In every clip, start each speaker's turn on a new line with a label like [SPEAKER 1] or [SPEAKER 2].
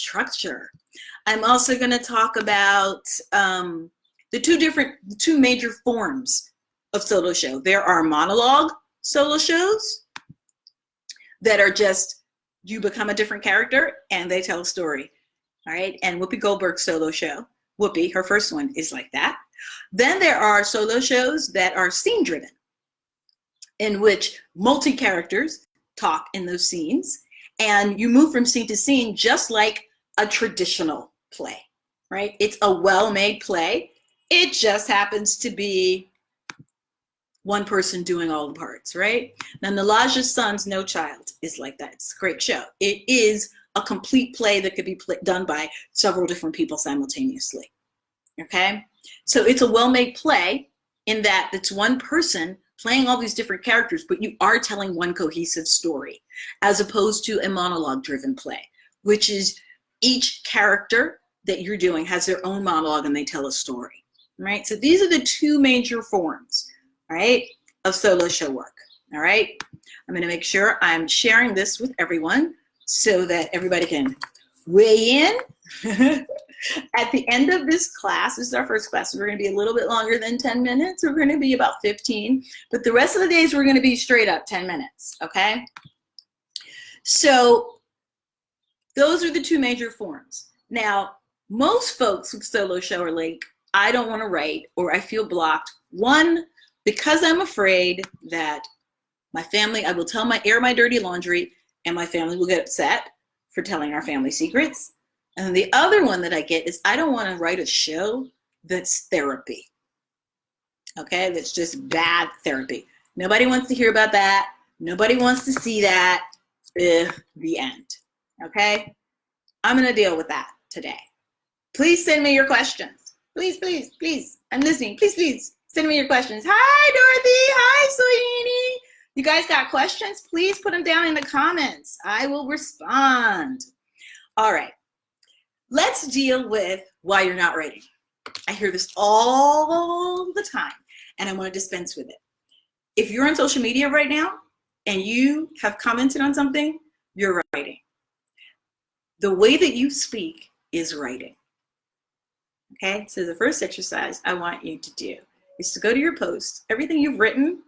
[SPEAKER 1] structure. I'm also going to talk about the two major forms of solo show. There are monologue solo shows that are just you become a different character and they tell a story. All right. And Whoopi Goldberg's solo show, Whoopi, her first one is like that. Then there are solo shows that are scene driven, in which multi-characters talk in those scenes, and you move from scene to scene just like a traditional play, right? It's a well-made play. It just happens to be one person doing all the parts, right? Now, Nalaja's Son's No Child is like that. It's a great show. It is a complete play that could be done by several different people simultaneously, okay? So it's a well-made play in that it's one person playing all these different characters, but you are telling one cohesive story, as opposed to a monologue-driven play, which is each character that you're doing has their own monologue and they tell a story, right? So these are the two major forms, right, of solo show work, all right? I'm gonna make sure I'm sharing this with everyone so that everybody can weigh in. At the end of this class, this is our first class, we're gonna be a little bit longer than 10 minutes. We're gonna be about 15, but the rest of the days we're gonna be straight up 10 minutes, okay? So those are the two major forms. Now, most folks with solo show are like, I don't wanna write, or I feel blocked. One, because I'm afraid that my family, I will air my dirty laundry and my family will get upset for telling our family secrets. And the other one that I get is I don't want to write a show that's therapy. Okay, that's just bad therapy. Nobody wants to hear about that. Nobody wants to see that. The end. Okay, I'm going to deal with that today. Please send me your questions. Please, please, please. I'm listening. Please, please send me your questions. Hi, Dorothy. Hi, Soyini. You guys got questions? Please put them down in the comments. I will respond. All right. Let's deal with why you're not writing. I hear this all the time, and I want to dispense with it. If you're on social media right now and you have commented on something, you're writing. The way that you speak is writing. Okay, so the first exercise I want you to do is to go to your post, everything you've written,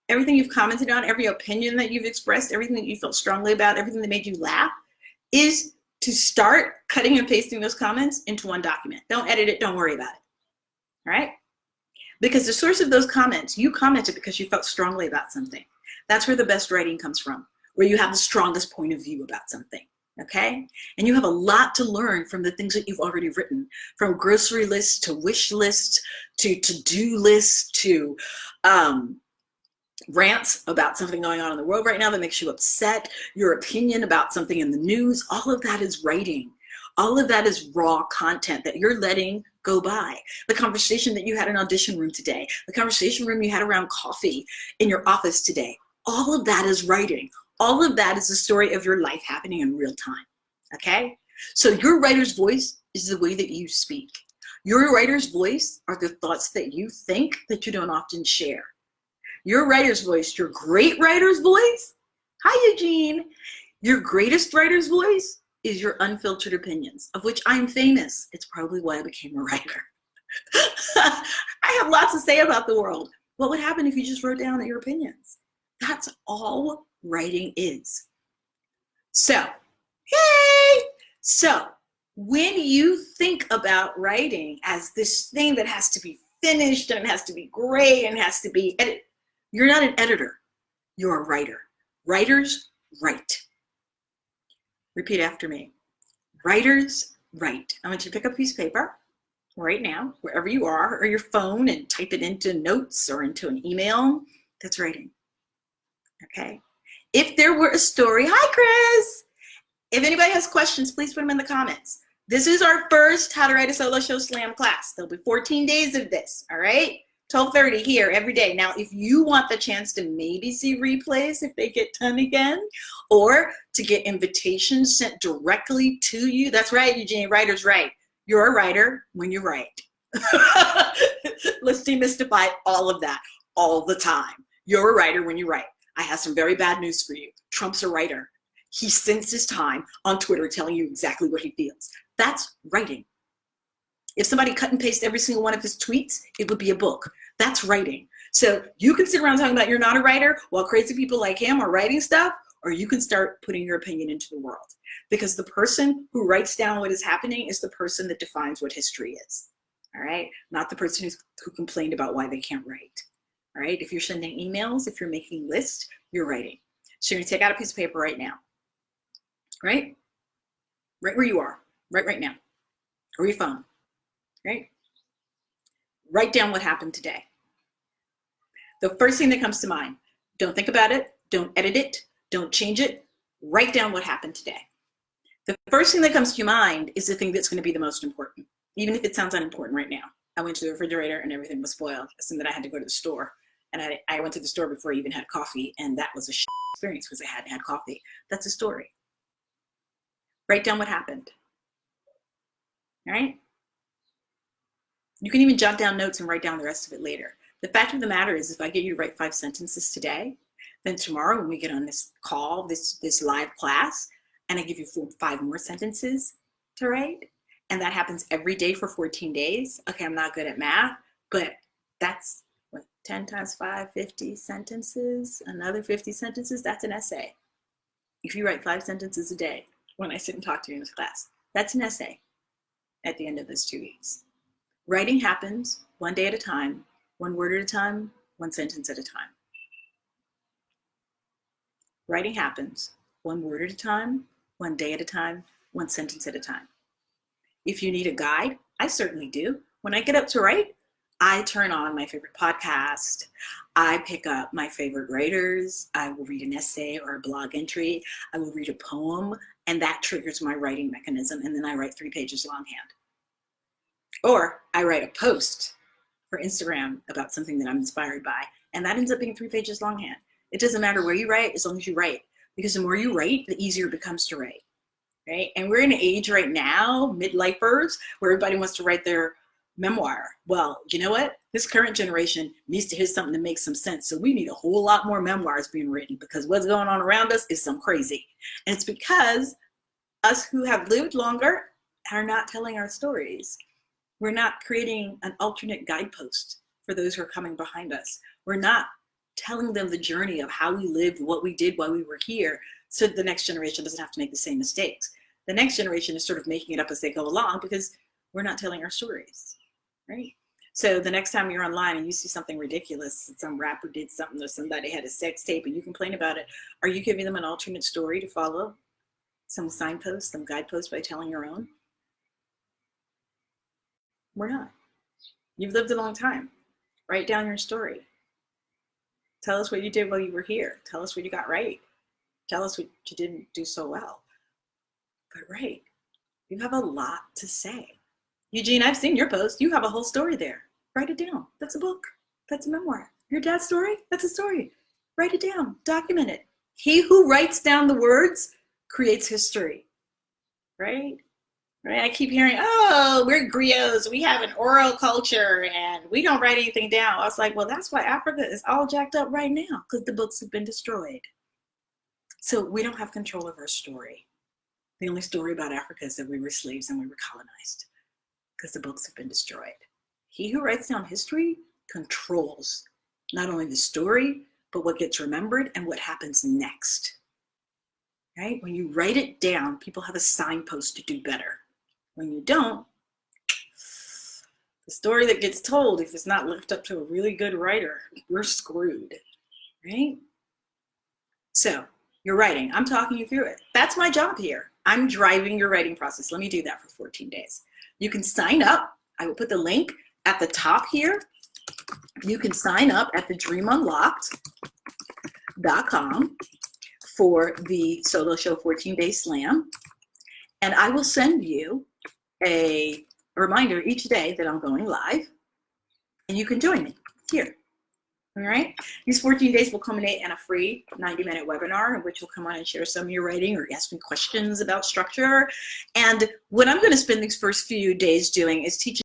[SPEAKER 1] everything you've commented on, every opinion that you've expressed, everything that you felt strongly about, everything that made you laugh, is to start cutting and pasting those comments into one document. Don't edit it, don't worry about it, all right? Because the source of those comments, you commented because you felt strongly about something. That's where the best writing comes from, where you have the strongest point of view about something, okay? And you have a lot to learn from the things that you've already written, from grocery lists to wish lists to to-do lists to rants about something going on in the world right now that makes you upset, your opinion about something in the news. All of that is writing. All of that is raw content that you're letting go by. The conversation that you had in audition room today, the conversation room you had around coffee in your office today, all of that is writing. All of that is the story of your life happening in real time, okay? So your writer's voice is the way that you speak. Your writer's voice are the thoughts that you think that you don't often share. Your writer's voice, your great writer's voice, hi Eugene, your greatest writer's voice is your unfiltered opinions, of which I'm famous. It's probably why I became a writer. I have lots to say about the world. What would happen if you just wrote down your opinions? That's all writing is. So, hey! So, when you think about writing as this thing that has to be finished and it has to be great and it has to be edited, you're not an editor, you're a writer. Writers write. Repeat after me. Writers write. I want you to pick up a piece of paper right now, wherever you are, or your phone, and type it into notes or into an email. That's writing. Okay? If there were a story, hi Chris! If anybody has questions, please put them in the comments. This is our first How to Write a Solo Show Slam class. There'll be 14 days of this, all right? 12:30 here every day. Now, if you want the chance to maybe see replays if they get done again, or to get invitations sent directly to you, that's right, Eugene, writers write. You're a writer when you write. Let's demystify all of that all the time. You're a writer when you write. I have some very bad news for you. Trump's a writer. he spends his time on Twitter telling you exactly what he feels. That's writing. If somebody cut and paste every single one of his tweets, it would be a book. That's writing. So you can sit around talking about you're not a writer while crazy people like him are writing stuff, or you can start putting your opinion into the world. Because the person who writes down what is happening is the person that defines what history is. All right? Not the person who complained about why they can't write. All right? If you're sending emails, if you're making lists, you're writing. So you're going to take out a piece of paper right now. Right? Right where you are. Right now. Or your phone. Right? Write down what happened today. The first thing that comes to mind. Don't think about it. Don't edit it. Don't change it. Write down what happened today. The first thing that comes to your mind is the thing that's going to be the most important, even if it sounds unimportant right now. I went to the refrigerator and everything was spoiled. So that I had to go to the store. And I went to the store before I even had coffee, and that was a shit experience because I hadn't had coffee. That's a story. Write down what happened. All right? You can even jot down notes and write down the rest of it later. The fact of the matter is, if I get you to write 5 sentences today, then tomorrow when we get on this call, this live class, and I give you 5 more sentences to write, and that happens every day for 14 days. Okay, I'm not good at math, but that's what, 10 times 5, 50 sentences, another 50 sentences, that's an essay. If you write 5 sentences a day when I sit and talk to you in this class, that's an essay at the end of those 2 weeks. Writing happens one day at a time, 1 word at a time, 1 sentence at a time. Writing happens 1 word at a time, 1 day at a time, 1 sentence at a time. If you need a guide, I certainly do. When I get up to write, I turn on my favorite podcast. I pick up my favorite writers. I will read an essay or a blog entry. I will read a poem, and that triggers my writing mechanism. And then I write 3 pages longhand. Or I write a post for Instagram about something that I'm inspired by, and that ends up being 3 pages longhand. It doesn't matter where you write as long as you write, because the more you write, the easier it becomes to write, right? And we're in an age right now, midlifers, where everybody wants to write their memoir. Well, you know what? This current generation needs to hear something that makes some sense. So we need a whole lot more memoirs being written, because what's going on around us is some crazy. And it's because us who have lived longer are not telling our stories. We're not creating an alternate guidepost for those who are coming behind us. We're not telling them the journey of how we lived, what we did while we were here, so the next generation doesn't have to make the same mistakes. The next generation is sort of making it up as they go along because we're not telling our stories, right? So the next time you're online and you see something ridiculous, some rapper did something or somebody had a sex tape and you complain about it, are you giving them an alternate story to follow? Some signpost, some guidepost by telling your own? We're not. You've lived a long time. Write down your story. Tell us what you did while you were here. Tell us what you got right. Tell us what you didn't do so well. But right, you have a lot to say. Eugene, I've seen your post. You have a whole story there. Write it down. That's a book. That's a memoir. Your dad's story? That's a story. Write it down. Document it. He who writes down the words creates history, right? Right? I keep hearing, oh, we're griots. We have an oral culture and we don't write anything down. I was like, well, that's why Africa is all jacked up right now, because the books have been destroyed. So we don't have control of our story. The only story about Africa is that we were slaves and we were colonized, because the books have been destroyed. He who writes down history controls not only the story, but what gets remembered and what happens next. Right? When you write it down, people have a signpost to do better. When you don't, the story that gets told, if it's not left up to a really good writer, we're screwed, right? So you're writing. I'm talking you through it. That's my job here. I'm driving your writing process. Let me do that for 14 days. You can sign up. I will put the link at the top here. You can sign up at thedreamunlocked.com for the Solo Show 14-Day Slam. And I will send you a reminder each day that I'm going live, and you can join me here. All right. These 14 days will culminate in a free 90-minute webinar in which you'll come on and share some of your writing or ask me questions about structure. And what I'm going to spend these first few days doing is teaching